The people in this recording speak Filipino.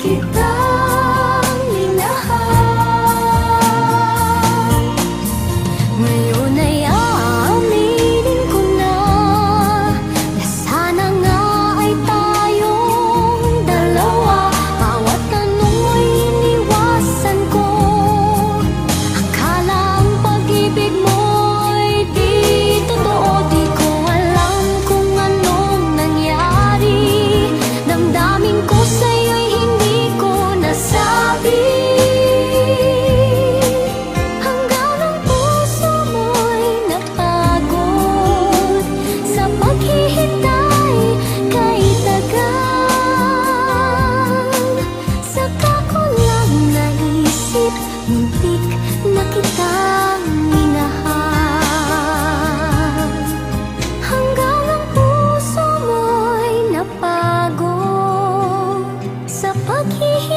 kitang minahal. Ngayon ay aaminin ko na sana nga ay tayong dalawa. Bawat tanong ay iniwasan ko. Akala ang pag-ibig mo ay di totoo. Di ko alam kung anong nangyari. Damdamin ko sa'yo'y hindi ko nasabi. Hanggang ang puso mo'y napagod sa paghihintay kay tagal. Saka ko lang naisip, muntik na kitang minahal. Hanggang ang puso mo'y napagod sa paghihintay